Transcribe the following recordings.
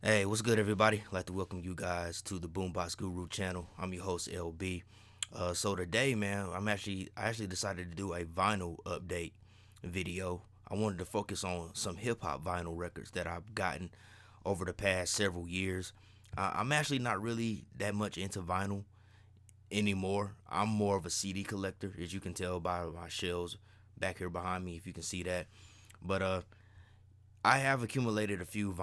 Hey, what's good, everybody? I'd like to welcome you guys to the Boombox Guru channel. I'm your host, LB. So today, man, I actually decided to do a vinyl update video. I wanted to focus on some hip hop vinyl records that I've gotten over the past several years. I'm actually not really that much into vinyl anymore. I'm more of a CD collector, as you can tell by my shelves back here behind me, if you can see that. But I have accumulated a few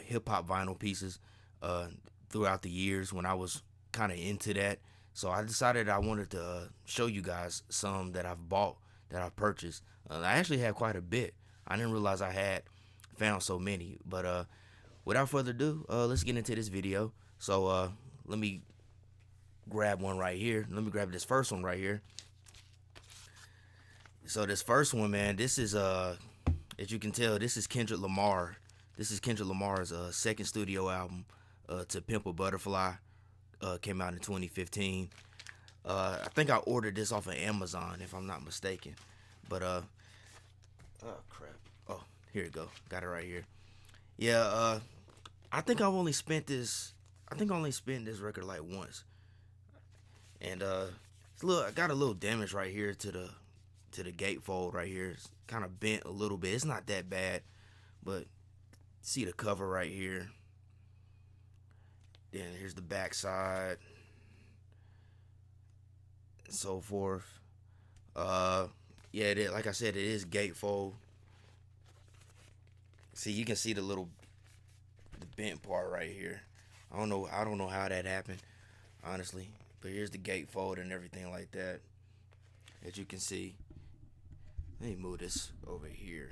hip hop vinyl pieces uh, throughout the years when I was kind of into that. So I decided I wanted to show you guys some that I've bought, that I've purchased. I actually had quite a bit. I didn't realize I had found so many. But without further ado, let's get into this video. So let me grab one right here. Let me grab this first one right here. So this first one, man, this is as you can tell, this is Kendrick Lamar. This is Kendrick Lamar's second studio album, To Pimp a Butterfly. Came out in 2015. I think I ordered this off of Amazon, if I'm not mistaken. But oh crap. Oh, here you go. Got it right here. Yeah. I think I've only spent this. I think I only spent this record like once, and I got a little damage right here to the gatefold right here. It's kind of bent a little bit. It's not that bad, but see the cover right here. Then here's the back side, and so forth. Uh, yeah, like I said, it is gatefold. See, you can see the bent part right here. I don't know how that happened, honestly. But here's the gatefold and everything like that. As you can see. Let me move this over here.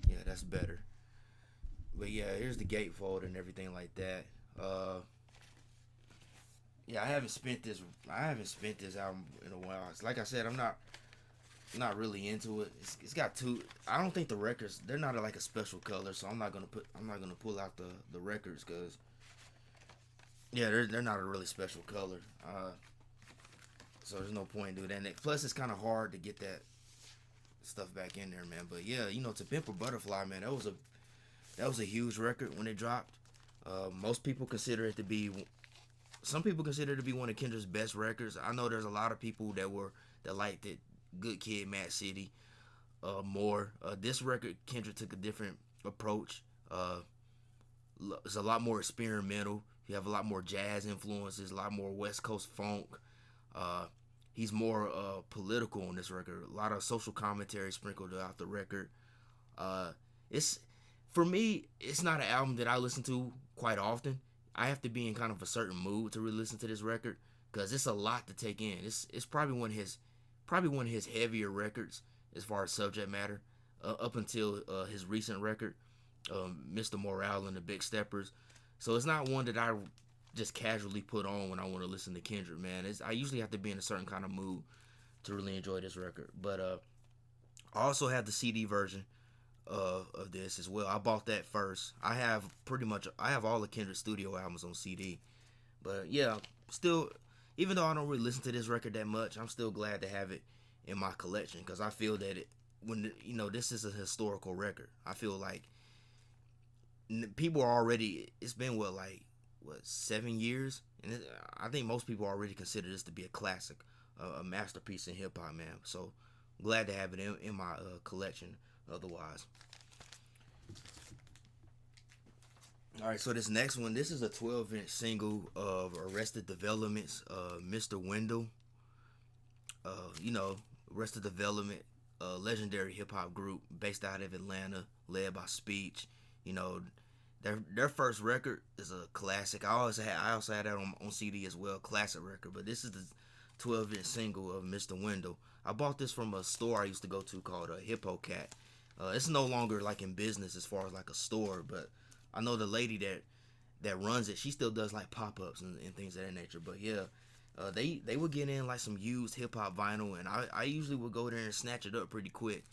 Yeah, that's better. But yeah, here's the gatefold and everything like that. Uh, yeah, I haven't spent this. I haven't spent this album in a while. It's like I said, I'm not really into it. It's got two. I don't think the records. They're not like a special color, so I'm not gonna pull out the records because yeah, they're not a really special color. So there's no point in doing that. And plus, it's kind of hard to get that stuff back in there, man. But yeah, To Pimp a Butterfly, man, that was a huge record when it dropped. Most people consider it to be some people consider it to be one of Kendrick's best records. I know there's a lot of people that liked it. Good Kid, Mad City, more. This record, Kendrick took a different approach. It's a lot more experimental. You have a lot more jazz influences, a lot more West Coast funk. Uh, he's more political on this record. A lot of social commentary sprinkled throughout the record. Uh, it's For me, it's not an album that I listen to quite often. I have to be in kind of a certain mood to really listen to this record because it's a lot to take in. It's probably one of his heavier records as far as subject matter. Up until his recent record, Mr. Morale and the Big Steppers. So it's not one that I just casually put on when I want to listen to Kendrick. Man, I usually have to be in a certain kind of mood to really enjoy this record. But I also have the CD version of this as well. I bought that first. I have all the Kendrick studio albums on CD. But yeah, still, even though I don't really listen to this record that much, I'm still glad to have it in my collection because I feel that this is a historical record. I feel like people are already. It's been what 7 years, and I think most people already consider this to be a classic, a masterpiece in hip hop, man. So glad to have it in my collection. Otherwise, all right. So this next one, this is a 12-inch single of Arrested Development's "Mr. Wendell." You know, Arrested Development, a legendary hip hop group based out of Atlanta, led by Speech. You know, their first record is a classic. I also had that on CD as well, classic record. But this is the 12-inch single of Mr. Wendell. I bought this from a store I used to go to called Hippo Cat. It's no longer like in business as far as like a store, but I know the lady that runs it. She still does like pop ups and things of that nature. But yeah, they would get in like some used hip hop vinyl, and I usually would go there and snatch it up pretty quick.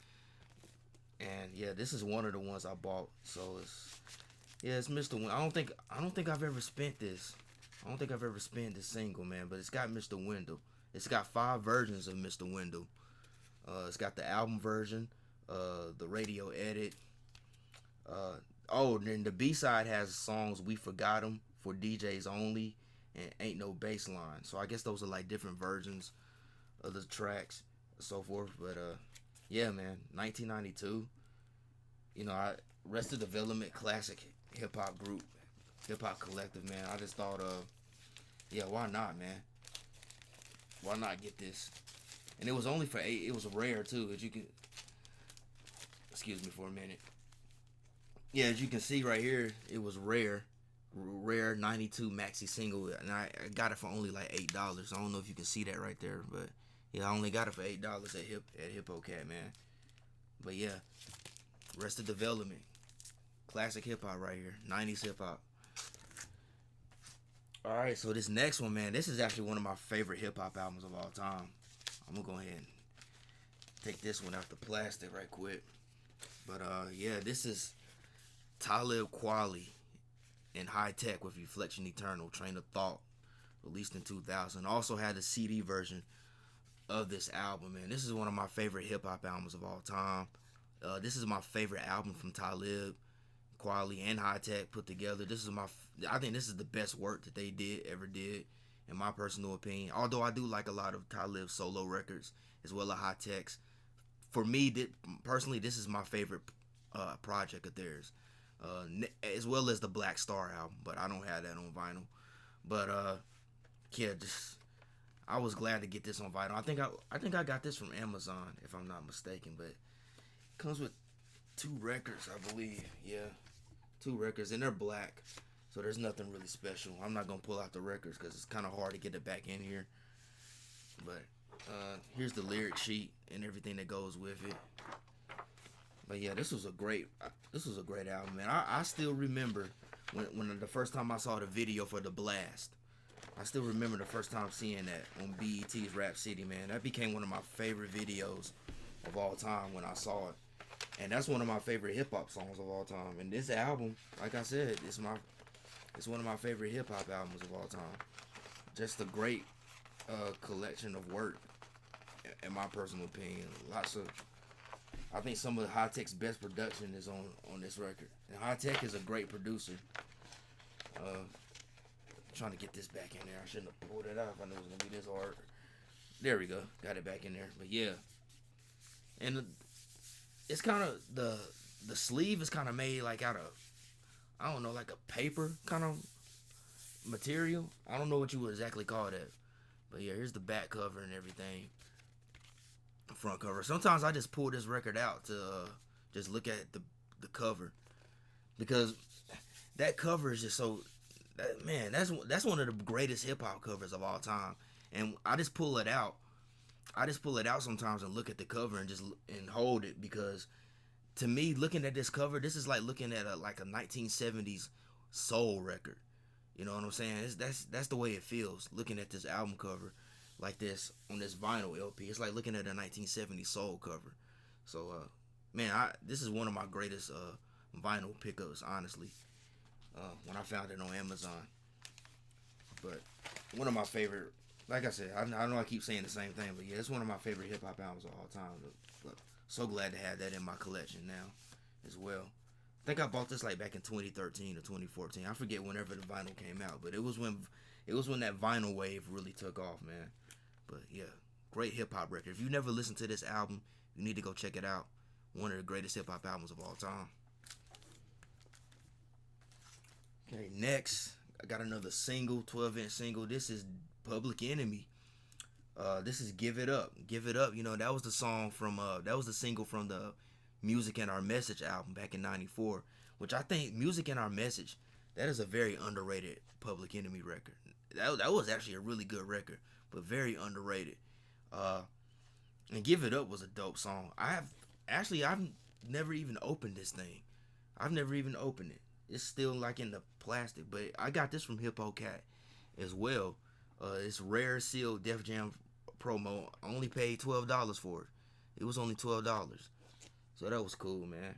And yeah, this is one of the ones I bought. So it's Mr. Wendell. I don't think I've ever spent this. I don't think I've ever spent this single, man. But it's got Mr. Wendell. It's got 5 versions of Mr. Wendell. It's got the album version, the radio edit. Oh, then the B side has songs "We Forgot 'Em" for DJs only, and "Ain't No Baseline." So I guess those are like different versions of the tracks, so forth. But yeah, man, 1992. I Arrested Development, classic hip hop group, hip hop collective, man. I just thought, yeah, why not, man? Why not get this? And it was only for 8. It was rare too, as you can. Excuse me for a minute. Yeah, as you can see right here, it was rare 92 maxi single, and I got it for only like $8. I don't know if you can see that right there, but yeah, I only got it for $8 at Hippo Cat, man. But yeah, Arrested Development, classic hip hop right here, 90s hip hop. All right, so this next one, man, this is actually one of my favorite hip hop albums of all time. I'm gonna go ahead and take this one out the plastic right quick. But yeah, this is Talib Kweli and High Tech with Reflection Eternal, Train of Thought, released in 2000. Also had a CD version of this album, man. This is one of my favorite hip hop albums of all time. This is my favorite album from Talib Kweli and High Tech put together. I think this is the best work that they ever did, in my personal opinion. Although I do like a lot of Talib's solo records as well as High Tech's. For me, personally, this is my favorite project of theirs, as well as the Black Star album. But I don't have that on vinyl. But yeah, just I was glad to get this on vinyl. I think I got this from Amazon, if I'm not mistaken. But it comes with 2 records, I believe. Yeah, 2 records, and they're black, so there's nothing really special. I'm not gonna pull out the records because it's kind of hard to get it back in here. But here's the lyric sheet and everything that goes with it. But yeah, this was a great album, man. I still remember when the first time I saw the video for The Blast. I still remember the first time seeing that on BET's Rap City, man. That became one of my favorite videos of all time when I saw it. And that's one of my favorite hip hop songs of all time. And this album, like I said, it's one of my favorite hip hop albums of all time. Just a great collection of work, in my personal opinion. I think some of High Tech's best production is on this record. And High Tech is a great producer. Trying to get this back in there. I shouldn't have pulled it out if I knew it was gonna be this hard. There we go. Got it back in there. But yeah, and it's kind of the sleeve is kind of made like out of, I don't know, like a paper kind of material. I don't know what you would exactly call that. But yeah, here's the back cover and everything. Front cover. Sometimes I just pull this record out to just look at the cover, because that cover is just so, man, that's one of the greatest hip hop covers of all time. And I just pull it out. Sometimes and look at the cover and and hold it, because to me, looking at this cover, this is like looking at a 1970s soul record. You know what I'm saying? That's the way it feels looking at this album cover like this on this vinyl LP. It's like looking at a 1970s soul cover. So man, this is one of my greatest vinyl pickups, honestly. When I found it on Amazon. But one of my favorite, like I said, I know I keep saying the same thing, but yeah, it's one of my favorite hip hop albums of all time. But so glad to have that in my collection now as well. I think I bought this like back in 2013 or 2014. I forget whenever the vinyl came out, but it was when that vinyl wave really took off, man. But yeah, great hip hop record. If you never listened to this album, you need to go check it out. One of the greatest hip hop albums of all time. Okay, next, I got another single, 12-inch single. This is Public Enemy. This is Give It Up. Give It Up. You know, that was the song from, that was the single from the Music and Our Message album back in 94, which I think Music and Our Message, that is a very underrated Public Enemy record. That was actually a really good record, but very underrated. And Give It Up was a dope song. I've never even opened this thing. I've never even opened it. It's still like in the plastic, but I got this from Hippo Cat as well. It's rare sealed Def Jam promo. I only paid $12 for it. It was only $12. So that was cool, man.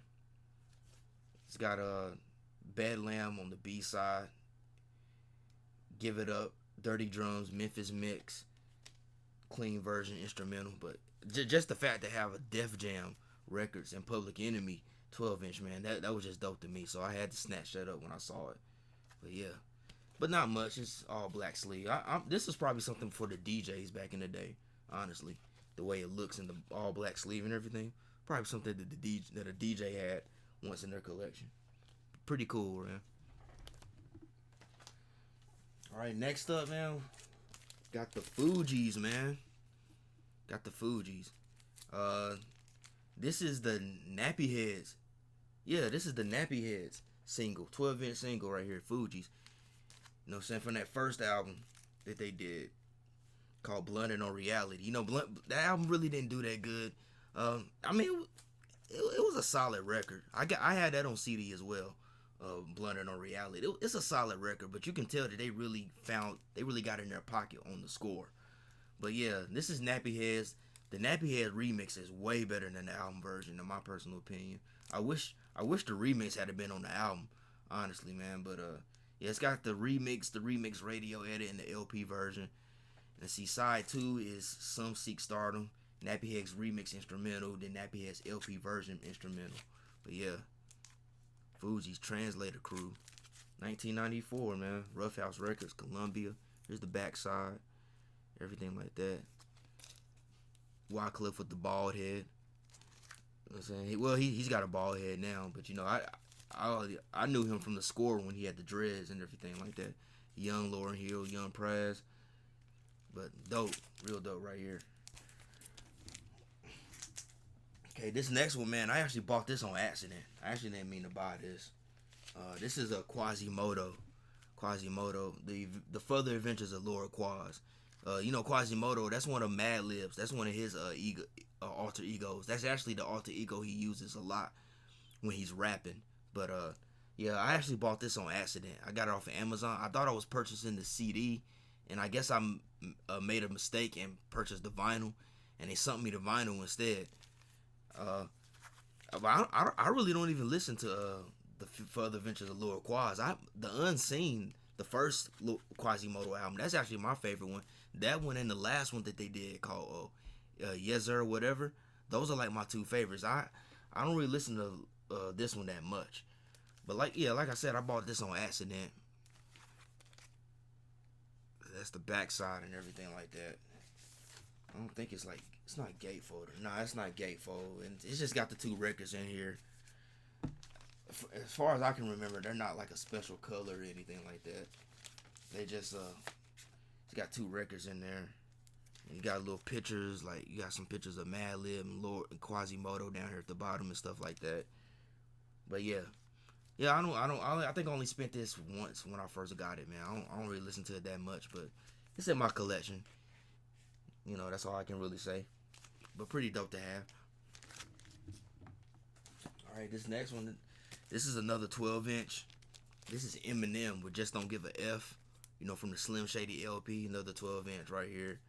It's got Bad Lamb on the B side. Give It Up, Dirty Drums, Memphis Mix, clean version, instrumental. But just the fact to have a Def Jam Records and Public Enemy 12-inch, man. That was just dope to me. So I had to snatch that up when I saw it. But yeah, but not much. It's all black sleeve. This is probably something for the DJs back in the day. Honestly, the way it looks in the all black sleeve and everything, probably something that a DJ had once in their collection. Pretty cool, man. All right, next up, man, got the Fugees, man. Got the Fugees. Uh, this is the Nappy Heads. Yeah, this is the Nappy Heads single, 12-inch single right here, Fugees. You know what I'm saying? From that first album that they did called Blunt and No Reality. You know, that album really didn't do that good. I mean, it was a solid record. I had that on CD as well. Blunt and No Reality. It's a solid record, but you can tell that they really got in their pocket on the score. But yeah, this is Nappy Heads. The Nappy Head remix is way better than the album version, in my personal opinion. I wish the remix had been on the album, honestly, man. But yeah, it's got the remix radio edit, and the LP version. And see, side 2 is Some Seek Stardom, Nappy Head's remix instrumental, then Nappy Head's LP version instrumental. But yeah, Fugees Translator Crew, 1994, man. Rough House Records, Columbia. Here's the backside, everything like that. Wycliffe with the bald head. You know what I'm saying? He's got a bald head now, but you know, I knew him from the score when he had the dreads and everything like that. Young Lauryn Hill, Young Praz. But dope, real dope right here. Okay, this next one, man, I actually bought this on accident. I actually didn't mean to buy this. This is a Quasimodo. The Further Adventures of Lord Quas. You know, Quasimodo, that's one of Madlib's. That's one of his alter egos. That's actually the alter ego he uses a lot when he's rapping. But yeah, I actually bought this on accident. I got it off of Amazon. I thought I was purchasing the CD, and I guess I made a mistake and purchased the vinyl, and they sent me the vinyl instead. I really don't even listen to the Further Adventures of Lord Quas. The Unseen, the first Quasimodo album, that's actually my favorite one. That one and the last one that they did called Yes Sir whatever. Those are like my two favorites. I don't really listen to this one that much. But like I said, I bought this on accident. That's the backside and everything like that. I don't think it's not gatefold. Nah, it's not gatefold. And it's just got the two records in here. As far as I can remember, they're not like a special color or anything like that. They just it's got two records in there. And you got little pictures, like you got some pictures of Madlib and Lord and Quasimodo down here at the bottom and stuff like that. But yeah, I think I only spent this once when I first got it, man. I don't really listen to it that much, but it's in my collection. You know, that's all I can really say. But pretty dope to have. All right, this next one, this is another 12-inch. This is Eminem with Just Don't Give a F. You know, from the Slim Shady LP, another 12-inch right here.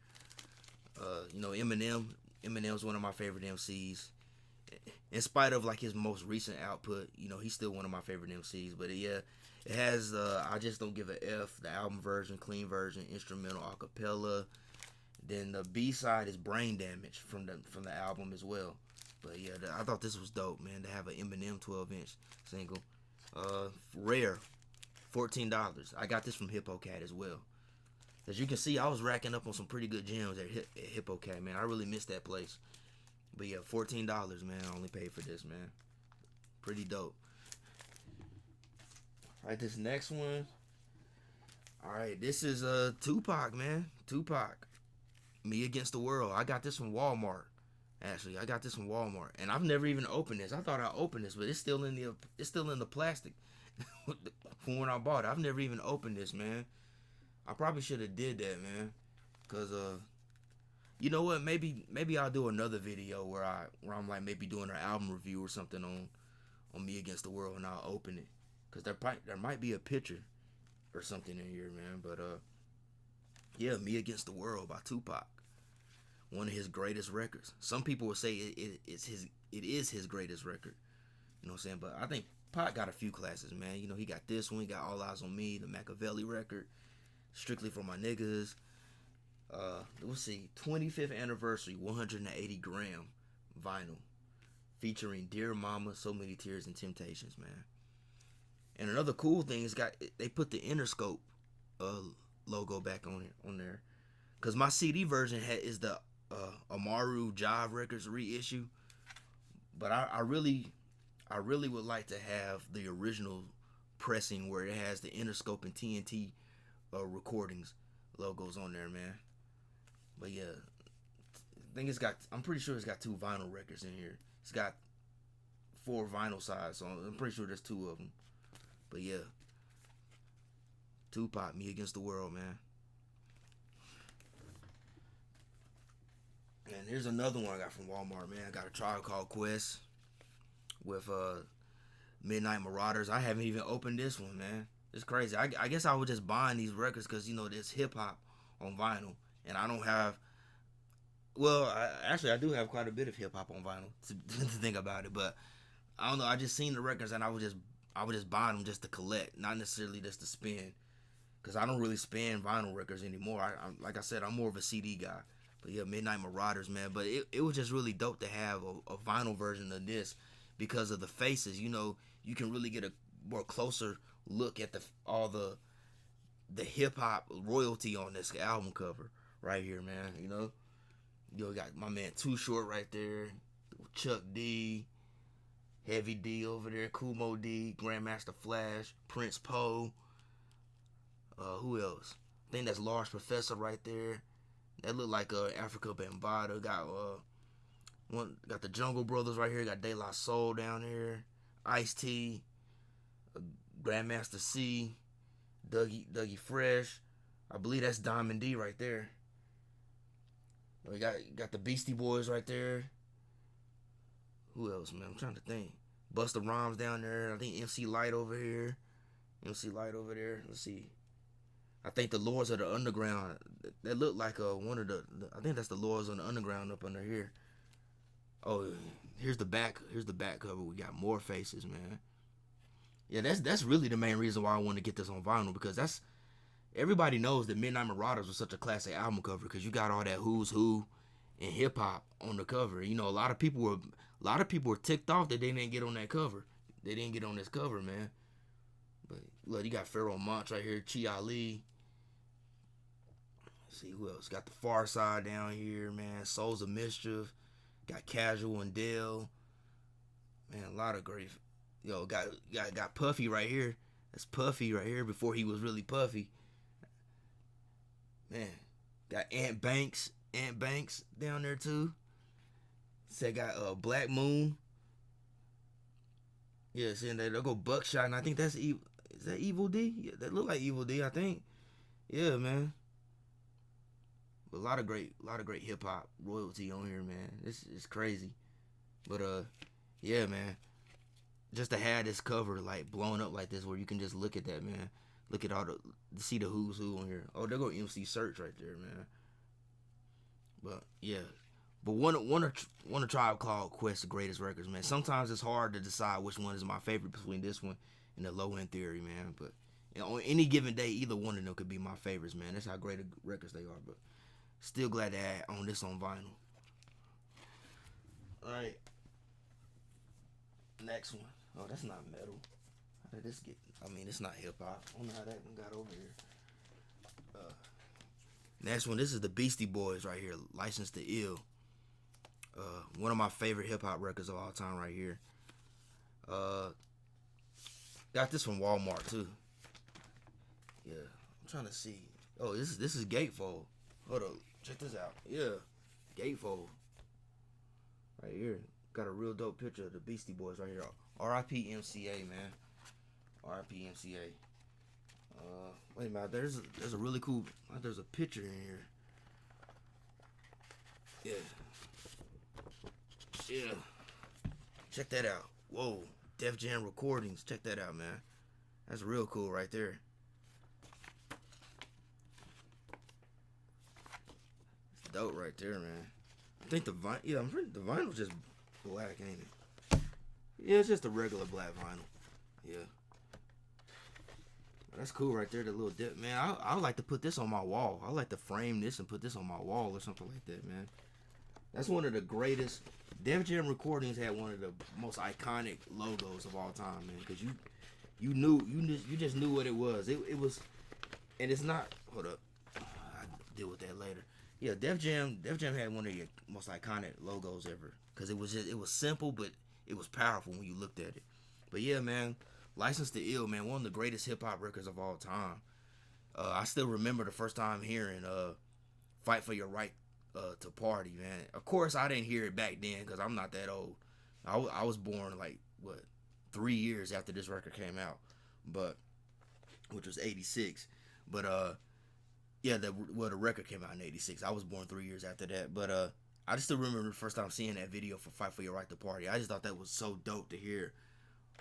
You know, Eminem's one of my favorite MCs. In spite of like his most recent output, you know, he's still one of my favorite MCs. But yeah, it has I Just Don't Give a F, the album version, clean version, instrumental, acapella. Then the B-side is Brain Damage from the album as well. But yeah, I thought this was dope, man, to have an Eminem 12-inch single. Rare, $14. I got this from HippoCat as well. As you can see, I was racking up on some pretty good gems at HippoCat, man. I really missed that place. But yeah, $14, man. I only paid for this, man. Pretty dope. All right, this next one. All right, this is Tupac, man. Tupac. Me Against the World. I got this from Walmart. Actually, I got this from Walmart, and I've never even opened this. I thought I opened this, but it's still in the plastic from when I bought it. I've never even opened this, man. I probably should have did that, man, cause you know what? Maybe I'll do another video where I'm like maybe doing an album review or something on Me Against the World, and I'll open it, cause there might be a picture or something in here, man. But yeah, Me Against the World by Tupac. One of his greatest records. Some people would say it is his greatest record. You know what I'm saying? But I think Pac got a few classes, man. You know, he got this one. He got All Eyes on Me, the Machiavelli record, Strictly for My Niggas. Let's see, 25th anniversary, 180 gram vinyl. featuring Dear Mama, So Many Tears and Temptations, man. And another cool thing is they put the Interscope logo back on there. Cause my CD version is the Amaru Jive Records reissue, but I really would like to have the original pressing where it has the Interscope and TNT recordings logos on there, man. But yeah, I think I'm pretty sure it's got 2 vinyl records in here. It's got 4 vinyl sides, so I'm pretty sure there's 2 of them. But yeah, Tupac, Me Against the World, man. And here's another one I got from Walmart, man. I got a Tribe Called Quest with Midnight Marauders. I haven't even opened this one, man. It's crazy. I guess I was just buying these records because, there's hip-hop on vinyl. And I don't have... Well, I do have quite a bit of hip-hop on vinyl, to think about it. But, I don't know. I just seen the records and I was just buying them just to collect. Not necessarily just to spend. Because I don't really spend vinyl records anymore. Like I said, I'm more of a CD guy. But yeah, Midnight Marauders, man. But it was just really dope to have a vinyl version of this because of the faces. You can really get a more closer look at all the hip hop royalty on this album cover right here, man. You got my man Too Short right there, Chuck D, Heavy D over there, Kumo D, Grandmaster Flash, Prince Poe. Who else? I think that's Large Professor right there. That look like Africa Bambaataa. Got the Jungle Brothers right here. Got De La Soul down here. Ice-T, Grandmaster C, Dougie Fresh. I believe that's Diamond D right there. We got the Beastie Boys right there. Who else, man? I'm trying to think. Busta Rhymes down there. I think MC Light over here. Let's see. I think the Lords of the Underground. That look like one of the. I think that's the Lords of the Underground up under here. Oh, here's the back. Here's the back cover. We got more faces, man. Yeah, that's really the main reason why I want to get this on vinyl because everybody knows that Midnight Marauders was such a classic album cover because you got all that who's who in hip hop on the cover. A lot of people were ticked off that they didn't get on that cover. They didn't get on this cover, man. But look, you got Pharoah Monch right here, Chi Ali. Let's see who else. Got the Far Side down here, man. Souls of Mischief. Got Casual and Dell. Man, a lot of great. Got Puffy right here. That's Puffy right here before he was really Puffy. Man, got Ant Banks down there too. Said got Black Moon. Yeah, seeing that they'll go Buckshot, and I think that's Evil. Is that Evil D? Yeah, that look like Evil D, I think. Yeah, man. But a lot of great hip hop royalty on here, man. It's crazy. But yeah, man. Just to have this cover like blown up like this, where you can just look at that, man. Look at see the who's who on here. Oh, there go MC Search right there, man. But yeah, but one of Tribe Called Quest the greatest records, man. Sometimes it's hard to decide which one is my favorite between this one and the Low End Theory, man. But on any given day, either one of them could be my favorites, man. That's how great records they are. But still glad to own this on vinyl. All right, next one. Oh, that's not metal. How did this get? I mean, it's not hip hop. I don't know how that one got over here. Next one. This is the Beastie Boys right here. Licensed to Ill. One of my favorite hip hop records of all time right here. Got this from Walmart too. Yeah, I'm trying to see. Oh, this is Gatefold. Hold up, check this out. Yeah, Gatefold. Right here. Got a real dope picture of the Beastie Boys right here. R.I.P. MCA, man. R.I.P. MCA. Wait a minute. There's a really cool. There's a picture in here. Yeah. Check that out. Whoa. Def Jam Recordings. Check that out, man. That's real cool right there. It's dope right there, man. I think the vinyl's just black, ain't it? Yeah, it's just a regular black vinyl. Yeah. That's cool right there, the little dip. Man, I like to put this on my wall. I like to frame this and put this on my wall or something like that, man. That's one of the greatest. Def Jam Recordings had one of the most iconic logos of all time, man. Because you just knew what it was. It was, and it's not. Hold up, I'll deal with that later. Yeah, Def Jam had one of the most iconic logos ever. Because it was simple, but it was powerful when you looked at it. But yeah, man, License to Ill, man, one of the greatest hip hop records of all time. I still remember the first time hearing "Fight for Your Right to Party," man. Of course, I didn't hear it back then because I'm not that old. I was born like what 3 years after this record came out, but which was '86. But yeah, the record came out in '86. I was born 3 years after that. But I just still remember the first time seeing that video for "Fight for Your Right to Party." I just thought that was so dope to hear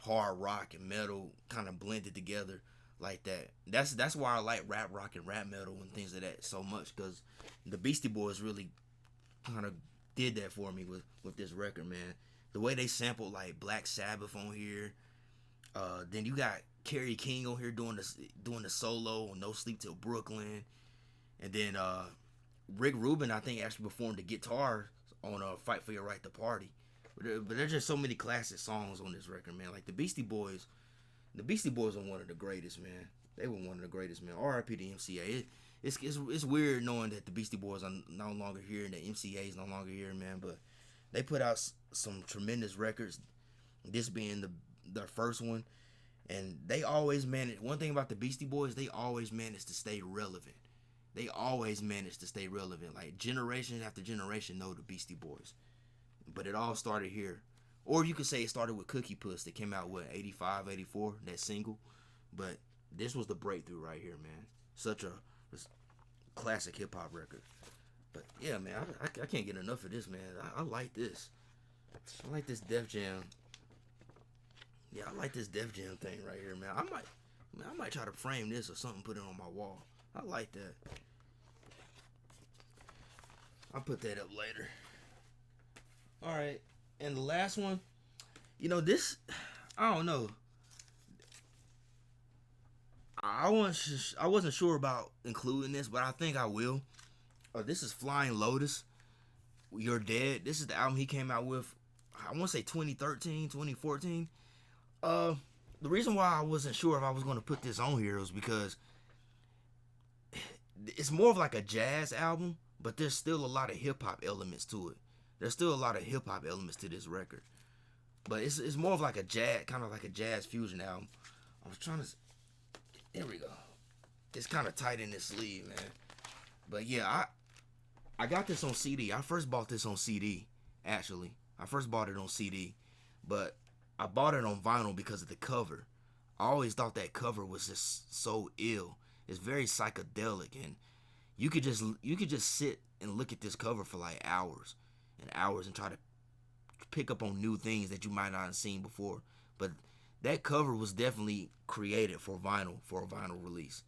hard rock and metal kind of blended together like that. That's why I like rap rock and rap metal and things like that so much, because the Beastie Boys really kind of did that for me with this record, man. The way they sampled like Black Sabbath on here, then you got Kerry King on here doing the solo on No Sleep Till Brooklyn, and then Rick Rubin I think actually performed the guitar on Fight for Your Right to Party. But there's just so many classic songs on this record, man. Like the Beastie Boys are one of the greatest, man. They were one of the greatest, man. R.I.P. to MCA. It's weird knowing that the Beastie Boys are no longer here and the MCA is no longer here, man. But they put out some tremendous records. This being their first one, and they always managed. One thing about the Beastie Boys, they always managed to stay relevant. They always managed to stay relevant. Like generation after generation know the Beastie Boys. But it all started here. Or you could say it started with Cookie Puss that came out, what, 85, 84, that single. But this was the breakthrough right here, man. Such a classic hip-hop record. But, yeah, man, I can't get enough of this, man. I like this. I like this Def Jam. Yeah, I like this Def Jam thing right here, man. I might try to frame this or something, put it on my wall. I like that. I'll put that up later. Alright, and the last one, this, I don't know. I wasn't sure about including this, but I think I will. This is Flying Lotus, You're Dead. This is the album he came out with, I want to say 2013, 2014. The reason why I wasn't sure if I was going to put this on here was because it's more of like a jazz album, but there's still a lot of hip-hop elements to it. There's still a lot of hip-hop elements to this record. But it's more of like a jazz, kind of like a jazz fusion album. I was trying to... There we go. It's kind of tight in this sleeve, man. But yeah, I got this on CD. I first bought this on CD, actually. I first bought it on CD. But I bought it on vinyl because of the cover. I always thought that cover was just so ill. It's very psychedelic, and you could just sit and look at this cover for like hours and hours and try to pick up on new things that you might not have seen before. But that cover was definitely created for a vinyl release.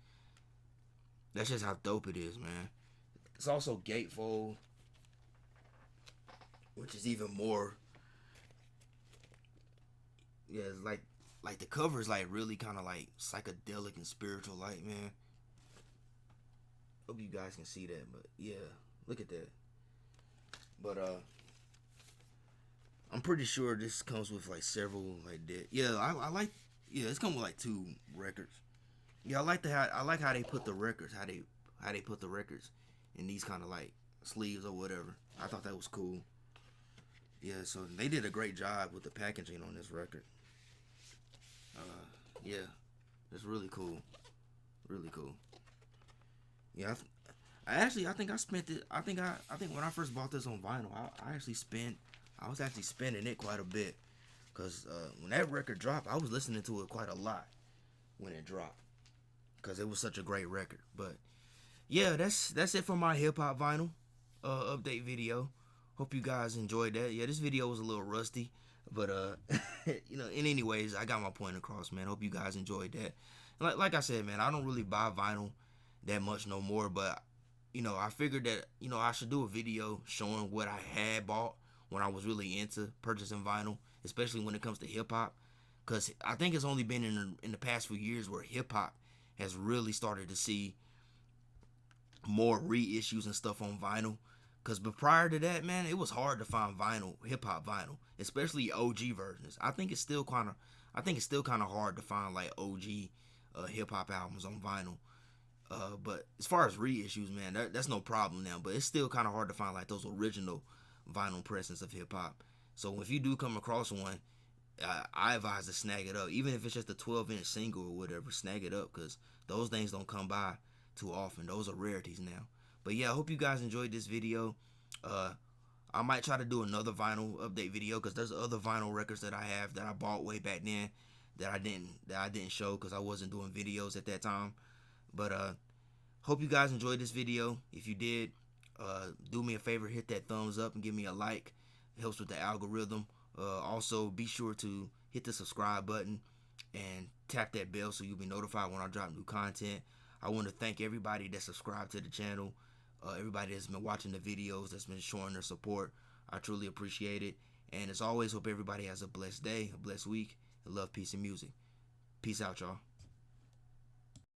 That's just how dope it is, man. It's also gatefold, which is even more. Yeah, it's like the cover is like really kind of like psychedelic and spiritual, like, man. Hope you guys can see that, but yeah, look at that. But I'm pretty sure this comes with like several like that. Yeah, I like. Yeah, it's come with like 2 records. Yeah, I like how they put the records, how they put the records in these kind of like sleeves or whatever. I thought that was cool. Yeah, so they did a great job with the packaging on this record. Yeah, it's really cool. Really cool. Yeah, I think I spent it. I think when I first bought this on vinyl, I was actually spending it quite a bit, cause when that record dropped, I was listening to it quite a lot when it dropped, cause it was such a great record. But yeah, that's it for my hip hop vinyl update video. Hope you guys enjoyed that. Yeah, this video was a little rusty, but in any ways, I got my point across, man. Hope you guys enjoyed that. Like I said, man, I don't really buy vinyl that much no more, but I figured that I should do a video showing what I had bought when I was really into purchasing vinyl, especially when it comes to hip hop, because I think it's only been in the past few years where hip hop has really started to see more reissues and stuff on vinyl, but prior to that, man, it was hard to find vinyl, hip hop vinyl, especially OG versions. I think it's still kind of hard to find like OG hip hop albums on vinyl. But as far as reissues, man, that's no problem now. But it's still kind of hard to find like those original vinyl pressings of hip hop. So if you do come across one, I advise to snag it up, even if it's just a 12-inch single or whatever. Snag it up, because those things don't come by too often. Those are rarities now. But yeah, I hope you guys enjoyed this video. I might try to do another vinyl update video, because there's other vinyl records that I have that I bought way back then that I didn't show because I wasn't doing videos at that time. But hope you guys enjoyed this video. If you did, do me a favor, hit that thumbs up and give me a like. It helps with the algorithm. Also, be sure to hit the subscribe button and tap that bell so you'll be notified when I drop new content. I want to thank everybody that subscribed to the channel, everybody that's been watching the videos, that's been showing their support. I truly appreciate it. And as always, hope everybody has a blessed day, a blessed week, and love, peace, and music. Peace out, y'all.